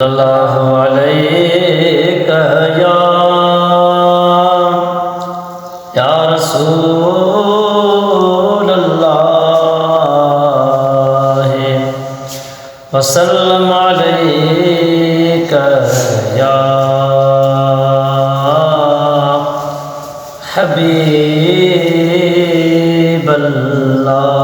सल्लल्लाहु अलैका या रसूल अल्लाह वसल्लम अलैका या हबीब अल्लाह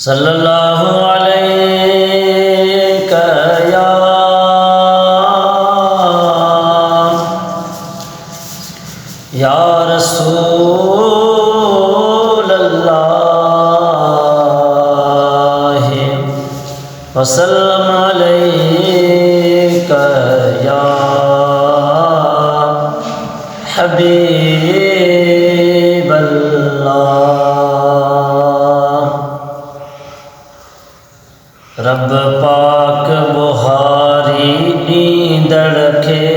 सल्लल्लाहु अलैका या रसूल अल्लाह वसल्लम अलैका या हबीब अल्लाह। रब पाक बुहारी नींदड़ के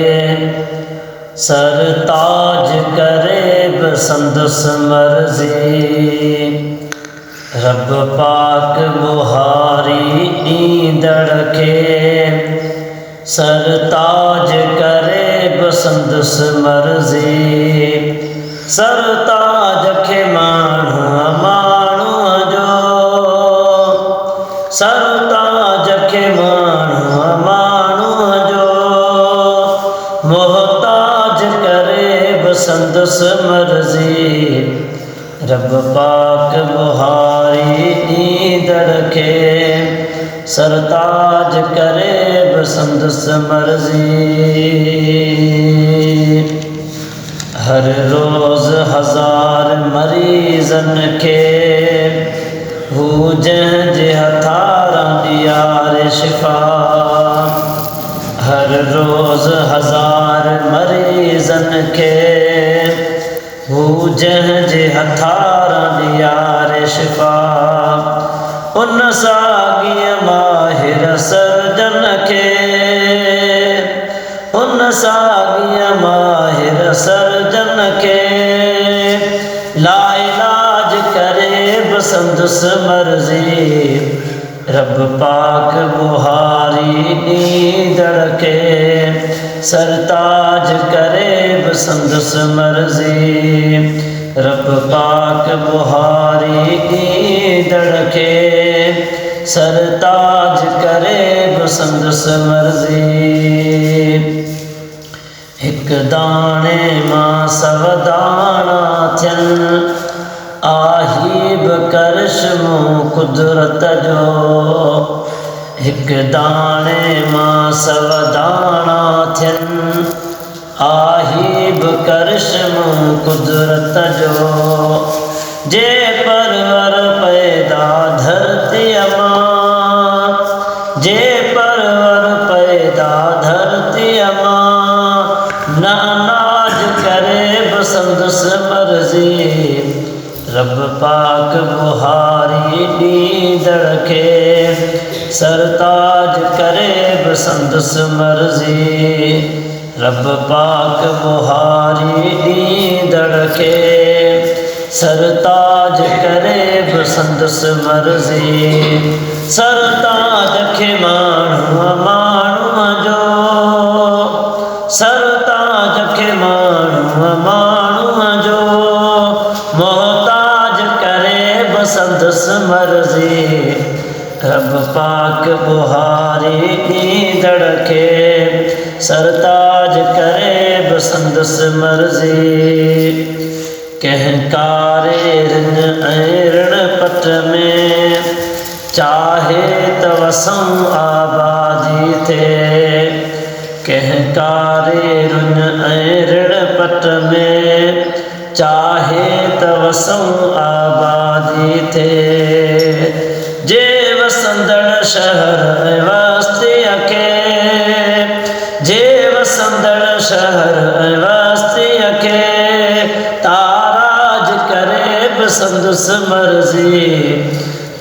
सरताज करे बसंदस मर्जी। रब पाक बुहारी नींदड़ के सरताज करे बसंदस मर्जी। सरताज के माण्हू माण्हू जो सरताज के माण्हू माण्हू जो मोहताज करे बसंदस मर्जी। रब पाक बुहारी नींदड़ के सरताज करे बसंदस मर्जी। हर रोज़ हजार मरीजन के हू जंहिंजे हथारा ॾियार शिफ़ा। हर रोज़ हजार मरीजन के हू जंहिंजे हथारा ॾियार शिफ़ा। उन साॻीअ माहिर सर्जन के उन साॻीअ माहिर सर्जन के लाइलाज करे बसंदस मर्जी। रब पाक बुहारी नींदड़ के सरताज करे बसंदस मर्जी। रब पाक बुहारी नींदड़ के सरताज करे बसंदस मर्जी। हिक दाणे मां सव दाणा थियनि आहीब करिश्मो कुदरत जो। हिक दाणे मां सव दाणा थियनि आहीब करिश्मो कुदरत जो। जे परवर पैदा धरतीअ मां जे परवर पैदा धरतीअ मां न अनाज करे बसंदस मर्जी। रब पाक बुहारी नींदड़ के सरताज करे बसंदस मर्जी। रब पाक बुहारी नींदड़ के सरताज करे बसंदस मर्जी। सरताज के माण्हू माण्हू जो सरताज के माण्हू माण्हू जो मोहताज करे बसंदस मर्जी। रब पाक बुहारी नींदड़ के सरताज करे बसंदस मर्जी। कंहिं कारे रिन ऐं ऋण पट में चाहे त वसूं आबादी थे। कंहिं कारे रिन ऐं ऋण पट में चाहे त वसूं आबादी थे। जे वसंदड़ शहर ऐं वस्तीअ के जे वसंदड़ शहर ऐं वस्तीअ के ताराज करे बसंदस मर्जी।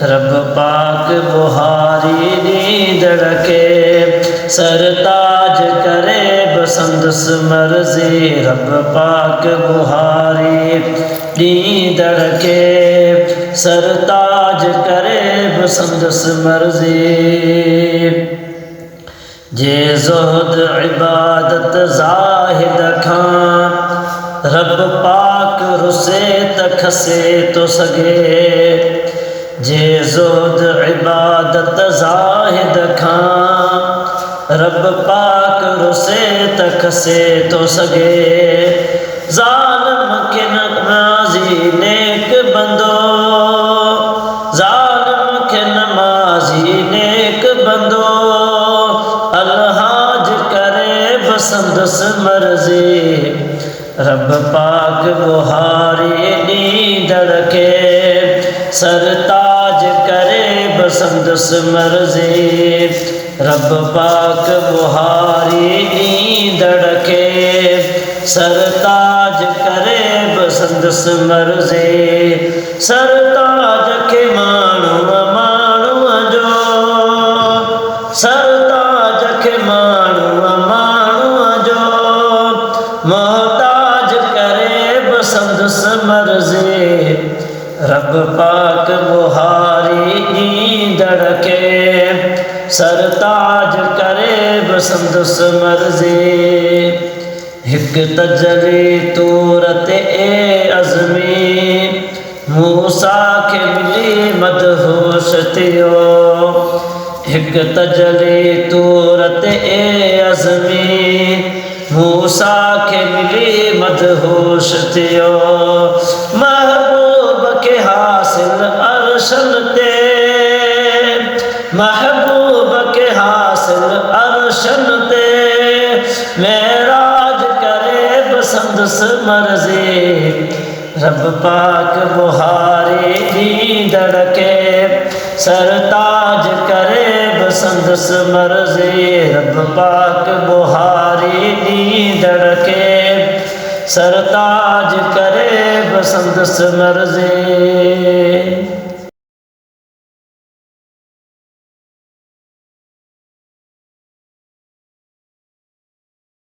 रब पाक बुहारी नींदड़ के सरताज करे बसंदस मर्जी। रब पाक बुहारी नींदड़ के सरताज करे बसंदस मर्जी। जे ज़ुहद इबादत ज़ाहिद खां रब पाक रुसे त खसे तो सगे। जे ज़ुहद इबादत ज़ाहिद खां रब पाक रुसे त खसे तो सगे। ज़ालिम के नमाज़ी नेक बंदो, ज़ालिम के नमाज़ी नेक बंदो अलहाज करे बसंदस मर्जी। रब पाक बुहारी नींद रखे सरताज करे बसंदस मर्जी। रब पाक बुहारी नींद रखे सरताज करे बसंदस मर्जी। सरताज के माण्हू माण्हू जो, सरताज के माण्हू माण्हू जो मोहताज करे बसंदस मर्जी। रब पाक बुहारी नींद रखे सरताज करे बसंदस मर्जी। हिक तजली तूरत ए अज़मी मूसा के मिली मदहोश थियो। हिक तजली तूरत ए अज़मी मूसा के मिली मदहोश थियो। महबूब के हासिल अरशन ते, महबूब के हासिल अरशन ते मेराज करे बसंदस मर्जी। रब पाक बुहारी नींद रखे सरताज करे बसंदस मर्जी। रब पाक बुहारी नींद रखे सरताज करे बसंदस मर्जी।